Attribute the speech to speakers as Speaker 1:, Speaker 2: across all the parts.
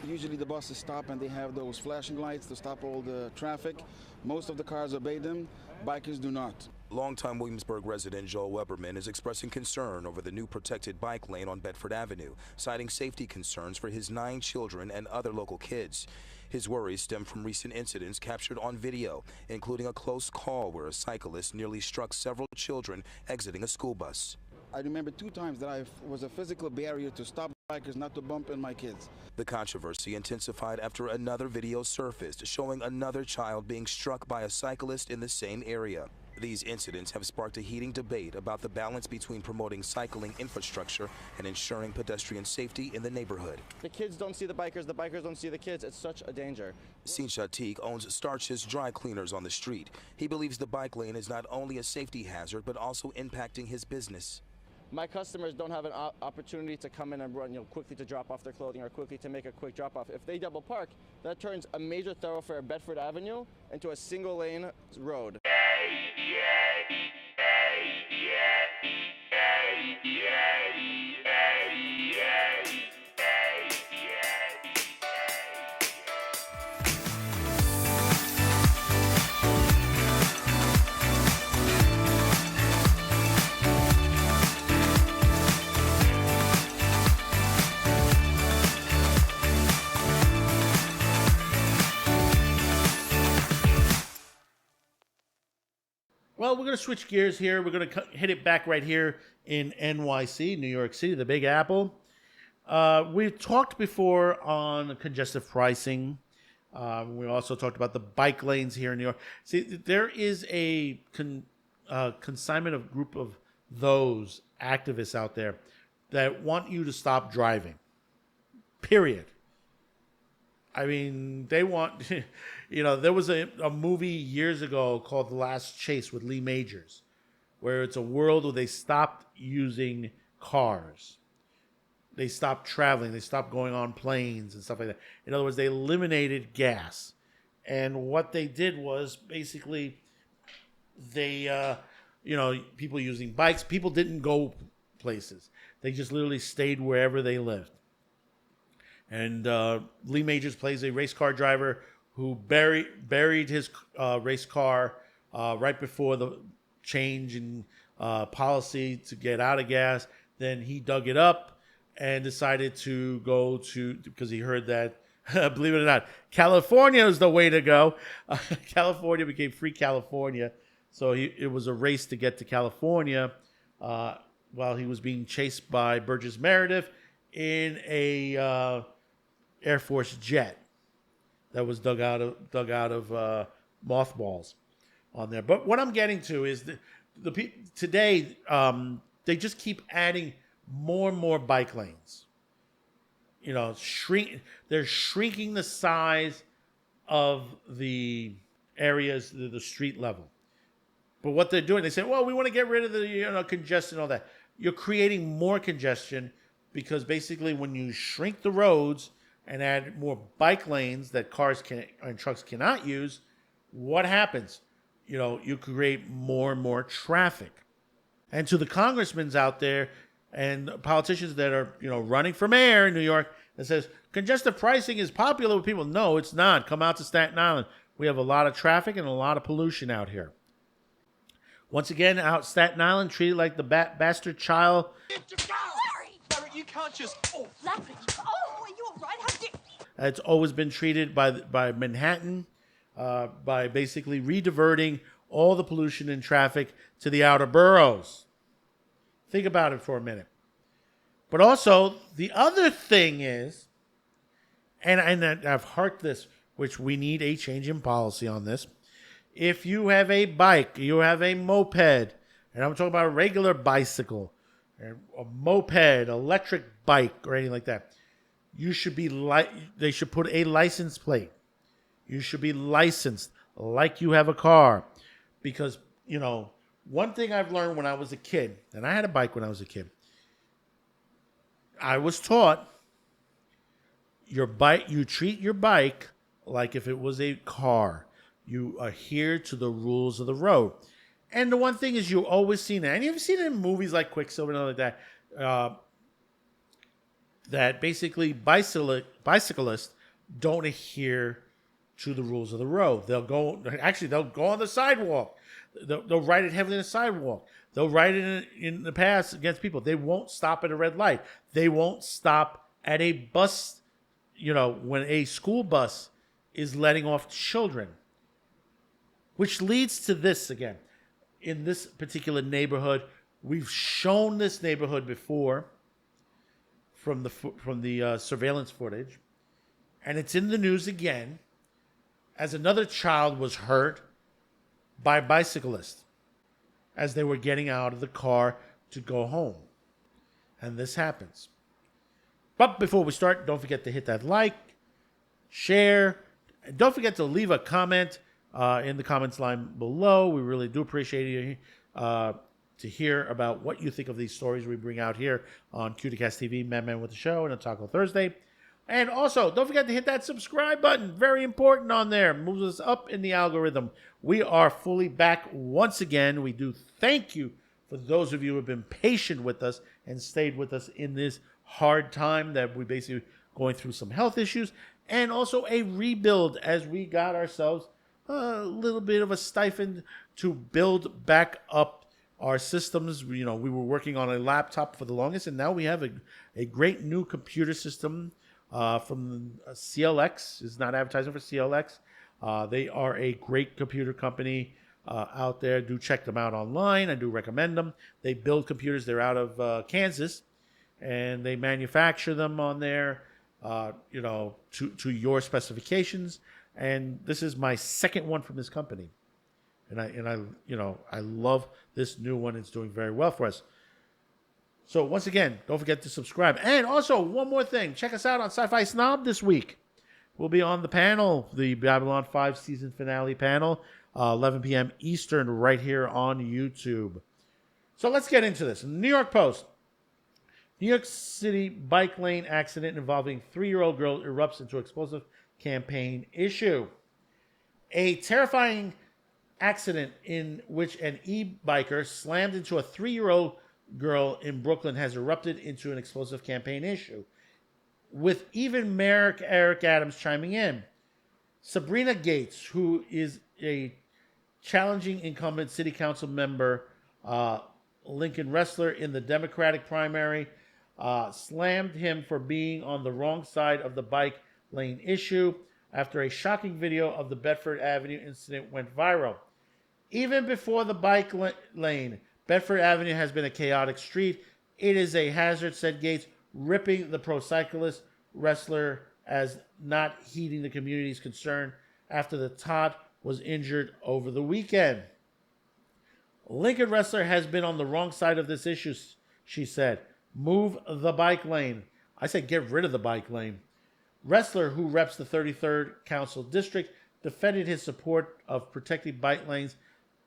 Speaker 1: Usually the buses stop and they have those flashing lights to stop all the traffic. Most of the cars obey them. Bikers do not.
Speaker 2: Longtime Williamsburg resident Joel Weberman is expressing concern over the new protected bike lane on Bedford Avenue, citing safety concerns for his 9 children and other local kids. His worries stem from recent incidents captured on video, including a close call where a cyclist nearly struck several children exiting a school bus.
Speaker 1: I remember 2 times that I was a physical barrier to stop bikers not to bump in my kids.
Speaker 2: The controversy intensified after another video surfaced showing another child being struck by a cyclist in the same area. These incidents have sparked a heating debate about the balance between promoting cycling infrastructure and ensuring pedestrian safety in the neighborhood.
Speaker 3: The kids don't see the bikers don't see the kids. It's such a danger.
Speaker 2: Sin Shatik owns Starch's Dry Cleaners on the street. He believes the bike lane is not only a safety hazard, but also impacting his business.
Speaker 3: My customers don't have an opportunity to come in and run, quickly to drop off their clothing or quickly to make a quick drop off. If they double park, that turns a major thoroughfare, Bedford Avenue, into a single lane road.
Speaker 4: Well, we're going to switch gears here. We're going to hit it back right here in NYC, New York City, the Big Apple. We've talked before on congestive pricing. We also talked about the bike lanes here in New York. See, there is a consignment of group of those activists out there that want you to stop driving. Period. I mean, they want, there was a movie years ago called The Last Chase with Lee Majors, where it's a world where they stopped using cars. They stopped traveling. They stopped going on planes and stuff like that. In other words, they eliminated gas. And what they did was basically they, people using bikes, people didn't go places. They just literally stayed wherever they lived. And Lee Majors plays a race car driver who buried his race car right before the change in policy to get out of gas. Then he dug it up and decided to go because he heard that, believe it or not, California is the way to go. California became free California. So it was a race to get to California while he was being chased by Burgess Meredith in a Air Force jet that was dug out of mothballs on there. But what I'm getting to is the today they just keep adding more and more bike lanes. They're shrinking the size of the areas, the street level. But what they're doing, they say, well, we want to get rid of the congestion and all that. You're creating more congestion because basically when you shrink the roads and add more bike lanes that cars and trucks cannot use, what happens? You create more and more traffic. And to the congressmen out there and politicians that are, running for mayor in New York that says congestive pricing is popular with people. No, it's not. Come out to Staten Island. We have a lot of traffic and a lot of pollution out here. Once again, out Staten Island, treated like the bastard child.
Speaker 5: Larry, you can't just... Oh, Larry. Oh, are you all right? How did...
Speaker 4: It's always been treated by Manhattan by basically rediverting all the pollution and traffic to the outer boroughs. Think about it for a minute. But also, the other thing is, and I've heard this, which we need a change in policy on this. If you have a bike, you have a moped, and I'm talking about a regular bicycle, a moped, electric bike, or anything like that, you should be they should put a license plate. You should be licensed like you have a car. Because, one thing I've learned when I was a kid, and I had a bike when I was a kid, I was taught you treat your bike like if it was a car. You adhere to the rules of the road. And the one thing is you always seen it. And you've seen it in movies like Quicksilver and all like that. that basically bicyclists don't adhere to the rules of the road. They'll go on the sidewalk. They'll ride it heavily on the sidewalk. They'll ride it in the paths against people. They won't stop at a red light. They won't stop at a bus, when a school bus is letting off children. Which leads to this again. In this particular neighborhood, we've shown this neighborhood before from the surveillance footage, and it's in the news again as another child was hurt by a bicyclist as they were getting out of the car to go home. And this happens. But before we start, don't forget to hit that like, share, and don't forget to leave a comment in the comments line below. We really do appreciate you to hear about what you think of these stories we bring out here on Cuticast TV, Man with the Show, and on Taco Thursday. And also, don't forget to hit that subscribe button. Very important on there. Moves us up in the algorithm. We are fully back once again. We do thank you for those of you who have been patient with us and stayed with us in this hard time that we basically going through some health issues and also a rebuild as we got ourselves a little bit of a stipend to build back up our systems. We were working on a laptop for the longest, and now we have a great new computer system from CLX. It's not advertising for CLX. They are a great computer company out there. Do check them out online. I do recommend them. They build computers. They're out of Kansas, and they manufacture them on there, to your specifications. And this is my second one from this company, and I love this new one. It's doing very well for us. So once again, don't forget to subscribe. And also, one more thing. Check us out on Sci-Fi Snob this week. We'll be on the panel, the Babylon 5 season finale panel, 11 p.m. Eastern, right here on YouTube. So let's get into this. New York Post. New York City bike lane accident involving 3-year-old girl erupts into explosive campaign issue. A terrifying accident in which an e-biker slammed into a 3-year-old girl in Brooklyn has erupted into an explosive campaign issue, with even Mayor Eric Adams chiming in. Sabrina Gates, who is a challenging incumbent city council member, Lincoln wrestler in the Democratic primary, slammed him for being on the wrong side of the bike lane issue after a shocking video of the Bedford Avenue incident went viral. Even before the bike lane, Bedford Avenue has been a chaotic street. It is a hazard, said Gates, ripping the pro-cyclist wrestler as not heeding the community's concern after the tot was injured over the weekend. Lincoln wrestler has been on the wrong side of this issue, she said. Move the bike lane. I said get rid of the bike lane. Wrestler, who reps the 33rd Council District, defended his support of protecting bike lanes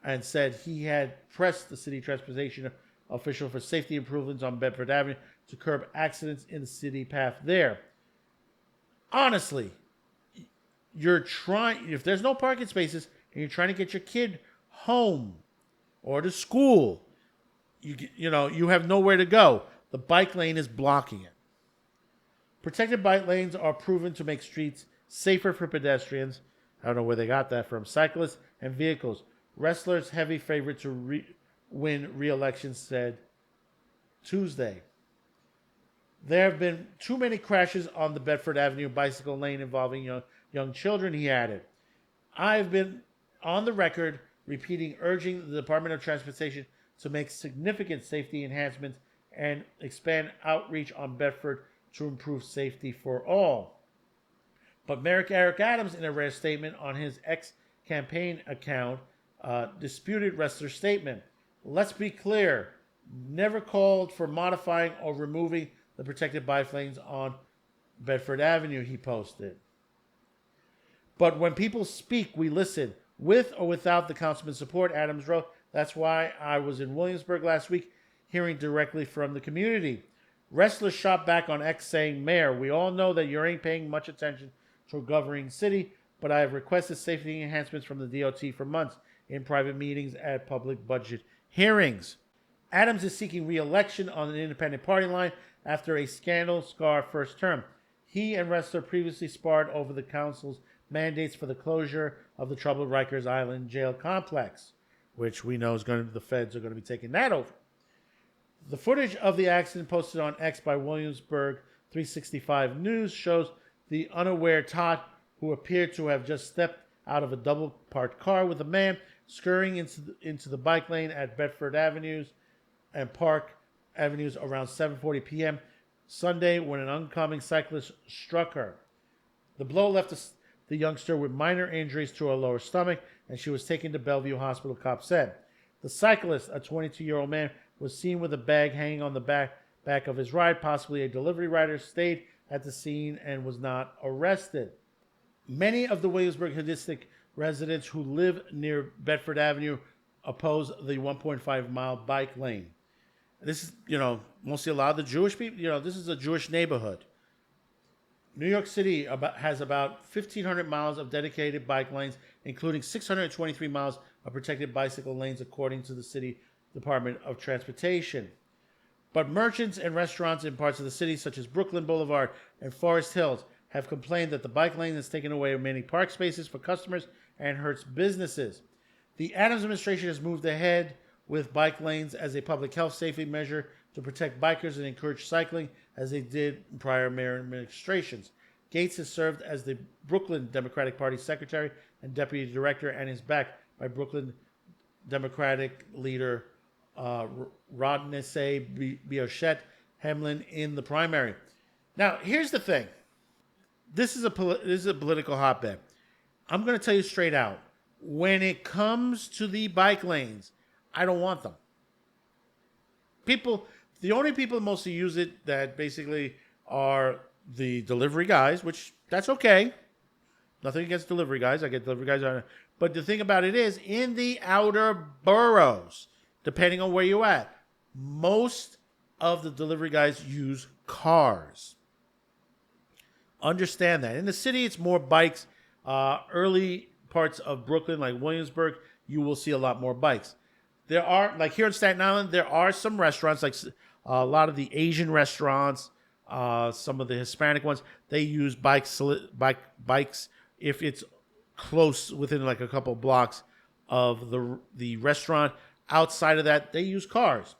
Speaker 4: and said he had pressed the city transportation official for safety improvements on Bedford Avenue to curb accidents in the city path there. Honestly, if there's no parking spaces and you're trying to get your kid home or to school, you have nowhere to go. The bike lane is blocking it. Protected bike lanes are proven to make streets safer for pedestrians. I don't know where they got that from. Cyclists and vehicles. Wrestlers heavy favorite to win re-election, said Tuesday. There have been too many crashes on the Bedford Avenue bicycle lane involving young children, he added. I've been on the record urging the Department of Transportation to make significant safety enhancements and expand outreach on Bedford to improve safety for all. But Mayor Eric Adams, in a rare statement on his ex-campaign account, disputed wrestler's statement. Let's be clear, never called for modifying or removing the protected bike lanes on Bedford Avenue, he posted. But when people speak, we listen. With or without the councilman's support, Adams wrote, that's why I was in Williamsburg last week, hearing directly from the community. Wrestlers shot back on X saying, Mayor, we all know that you ain't paying much attention to a governing city, but I have requested safety enhancements from the DOT for months in private meetings at public budget hearings. Adams is seeking re-election on an independent party line after a scandal-scarred first term. He and Ressler previously sparred over the council's mandates for the closure of the troubled Rikers Island jail complex, which we know is going to the feds are going to be taking that over. The footage of the accident posted on X by Williamsburg 365 News shows the unaware Tot, who appeared to have just stepped out of a double-parked car with a man, scurrying into the bike lane at Bedford Avenues and Park Avenues around 7:40 p.m. Sunday when an oncoming cyclist struck her. The blow left the youngster with minor injuries to her lower stomach, and she was taken to Bellevue Hospital, cops said. The cyclist, a 22-year-old man, was seen with a bag hanging on the back of his ride. Possibly a delivery rider stayed at the scene and was not arrested. Many of the Williamsburg district residents who live near Bedford Avenue oppose the 1.5-mile bike lane. This is, mostly a lot of the Jewish people. This is a Jewish neighborhood. New York City has about 1,500 miles of dedicated bike lanes, including 623 miles of protected bicycle lanes, according to the City Department of Transportation. But merchants and restaurants in parts of the city, such as Brooklyn Boulevard and Forest Hills, have complained that the bike lane has taken away many park spaces for customers and hurts businesses. The Adams administration has moved ahead with bike lanes as a public health safety measure to protect bikers and encourage cycling, as they did in prior mayor administrations. Gates has served as the Brooklyn Democratic Party secretary and deputy director and is backed by Brooklyn Democratic leader Rodney Biochet Hemlin in the primary. Now, here's the thing. This is a political hotbed. I'm going to tell you straight out. When it comes to the bike lanes, I don't want them. The only people that mostly use it that basically are the delivery guys, which that's okay. Nothing against delivery guys. I get delivery guys on it. But the thing about it is, in the outer boroughs, depending on where you're at, most of the delivery guys use cars. Understand that. In the city, it's more bikes. Early parts of Brooklyn, like Williamsburg, you will see a lot more bikes. There are, like here in Staten Island, there are some restaurants, like a lot of the Asian restaurants, some of the Hispanic ones, they use bikes if it's close within like a couple blocks of the restaurant. Outside of that, they use cars.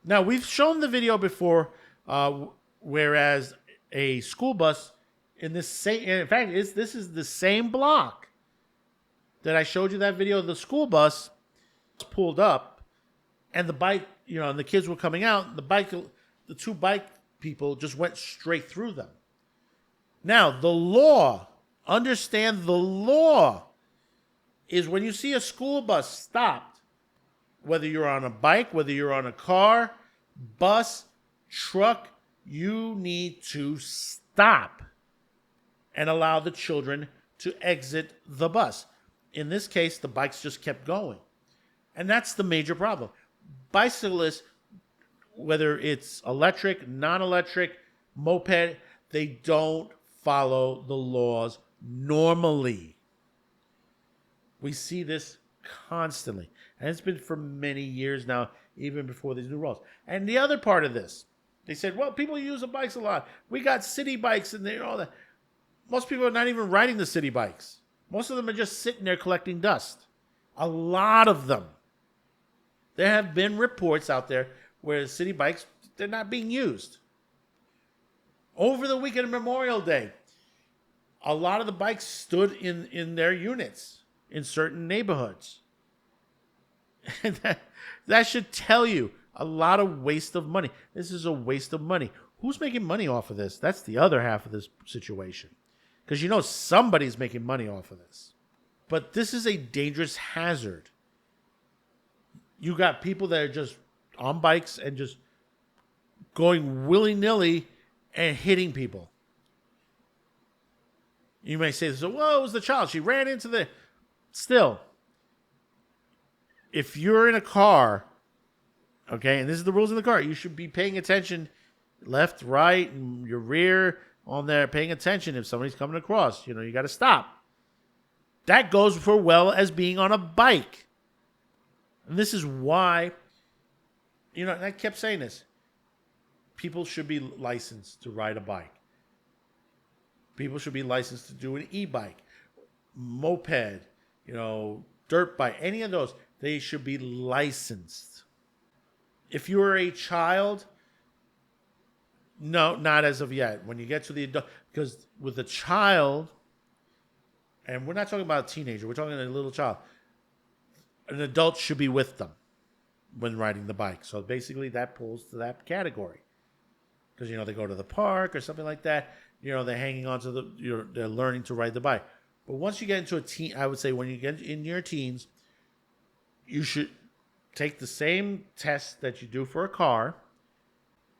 Speaker 4: Now, we've shown the video before, whereas a school bus in this this is the same block that I showed you that video of the school bus pulled up, and the bike, and the kids were coming out. The two bike people just went straight through them. Now, the law, understand the law, is when you see a school bus stopped, whether you're on a bike, whether you're on a car, bus, truck, you need to stop and allow the children to exit the bus. In this case, the bikes just kept going. And that's the major problem. Bicyclists, whether it's electric, non-electric, moped, they don't follow the laws normally. We see this constantly. And it's been for many years now, even before these new laws. And the other part of this, they said, well, people use the bikes a lot. We got city bikes and all that. Most people are not even riding the city bikes. Most of them are just sitting there collecting dust. A lot of them. There have been reports out there where city bikes, they're not being used. Over the weekend of Memorial Day, a lot of the bikes stood in their units in certain neighborhoods. And that should tell you a lot of waste of money. This is a waste of money. Who's making money off of this? That's the other half of this situation. Because somebody's making money off of this. But this is a dangerous hazard. You got people that are just on bikes and just going willy-nilly and hitting people. You may say, well, it was the child. She ran into the... Still, if you're in a car, okay, and this is the rules in the car, you should be paying attention left, right, and your rear on there, paying attention if somebody's coming across. You got to stop. That goes for well as being on a bike. And this is why and I kept saying this. People should be licensed to ride a bike. People should be licensed to do an e-bike, moped, dirt bike, any of those. They should be licensed. If you're a child, no, not as of yet. When you get to the adult, because with a child, and we're not talking about a teenager, we're talking about a little child. An adult should be with them when riding the bike. So basically that pulls to that category. Because, they go to the park or something like that. They're hanging on to they're learning to ride the bike. But once you get into a teen, I would say when you get in your teens, you should take the same test that you do for a car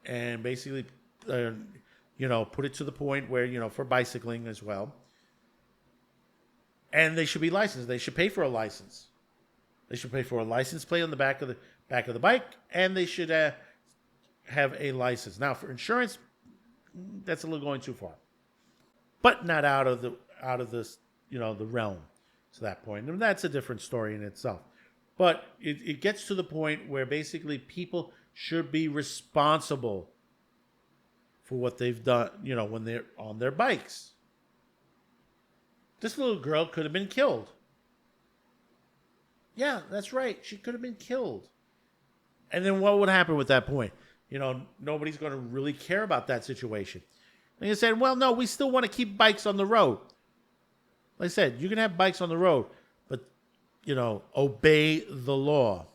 Speaker 4: and basically, put it to the point where, for bicycling as well. And they should be licensed. They should pay for a license. They should pay for a license plate on the back of the bike, and they should have a license. Now, for insurance, that's a little going too far, but not out of this the realm to that point. And that's a different story in itself. But it gets to the point where basically people should be responsible for what they've done, when they're on their bikes. This little girl could have been killed. Yeah, that's right. She could have been killed. And then what would happen with that point? Nobody's going to really care about that situation. And you said, well, no, we still want to keep bikes on the road. Like I said, you can have bikes on the road, but, obey the law.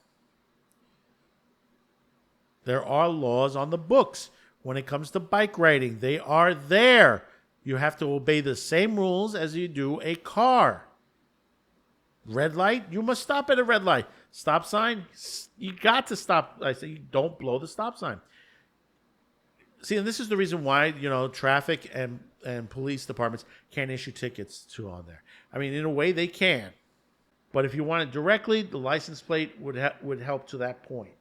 Speaker 4: There are laws on the books when it comes to bike riding. They are there. You have to obey the same rules as you do a car. Red light, you must stop at a red light. Stop sign, you got to stop. I say, don't blow the stop sign. See, and this is the reason why, traffic and police departments can't issue tickets to on there. I mean, in a way, they can. But if you want it directly, the license plate would help to that point.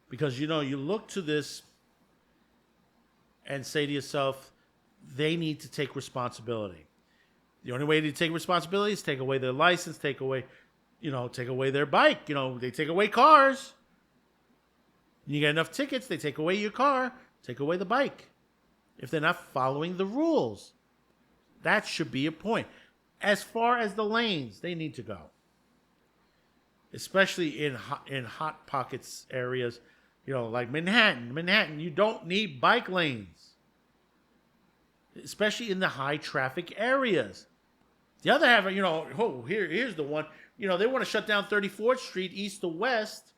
Speaker 4: Because, you look to this and say to yourself, they need to take responsibility. The only way to take responsibility is take away their license, take away their bike. They take away cars. You get enough tickets, they take away your car, take away the bike. If they're not following the rules, that should be a point. As far as the lanes, they need to go. Especially in hot pockets areas, like Manhattan. Manhattan, you don't need bike lanes. Especially in the high traffic areas. The other half, here's the one. They want to shut down 34th Street east to west.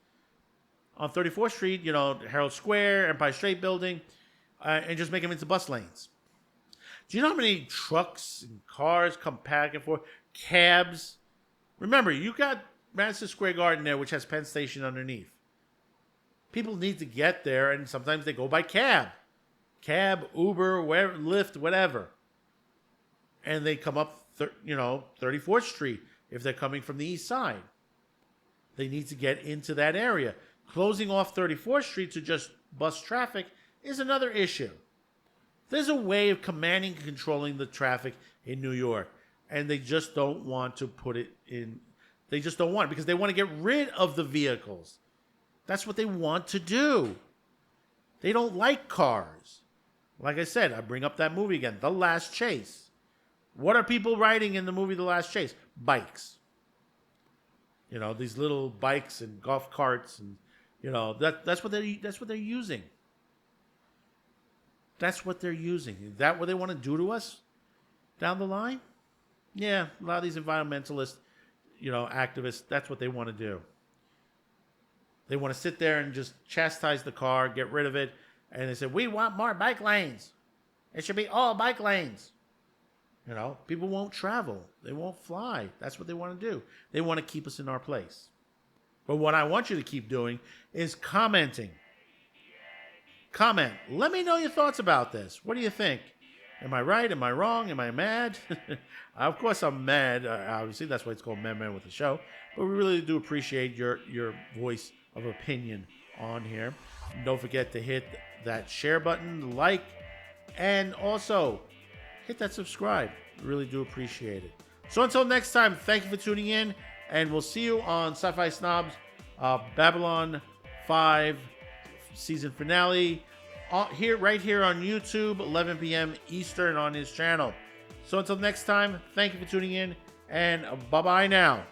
Speaker 4: On 34th Street, Herald Square, Empire State Building, and just make them into bus lanes. Do you know how many trucks and cars come back and forth? Cabs. Remember, you got Madison Square Garden there, which has Penn Station underneath. People need to get there, and sometimes they go by cab. Cab, Uber, wherever, Lyft, whatever. And they come up 34th Street if they're coming from the east side. They need to get into that area. Closing off 34th Street to just bus traffic is another issue. There's a way of commanding and controlling the traffic in New York, and they just don't want to put it in. They just don't want it because they want to get rid of the vehicles. That's what they want to do. They don't like cars. Like I said, I bring up that movie again, The Last Chase. What are people riding in the movie The Last Chase? Bikes. These little bikes and golf carts, and that's what they're using. That's what they're using. Is that what they want to do to us down the line? Yeah, a lot of these environmentalists, activists, that's what they want to do. They want to sit there and just chastise the car, get rid of it, and they say, we want more bike lanes. It should be all bike lanes. People won't travel. They won't fly. That's what they want to do. They want to keep us in our place. But what I want you to keep doing is commenting. Comment. Let me know your thoughts about this. What do you think? Am I right? Am I wrong? Am I mad? Of course I'm mad. Obviously, that's why it's called Man with the Show. But we really do appreciate your voice of opinion on here. And don't forget to hit that share button, like, and also hit that subscribe. We really do appreciate it. So until next time, thank you for tuning in, and we'll see you on Sci-Fi Snobs Babylon 5 season finale right here on YouTube, 11 p.m. Eastern on his channel. So until next time, thank you for tuning in, and bye-bye now.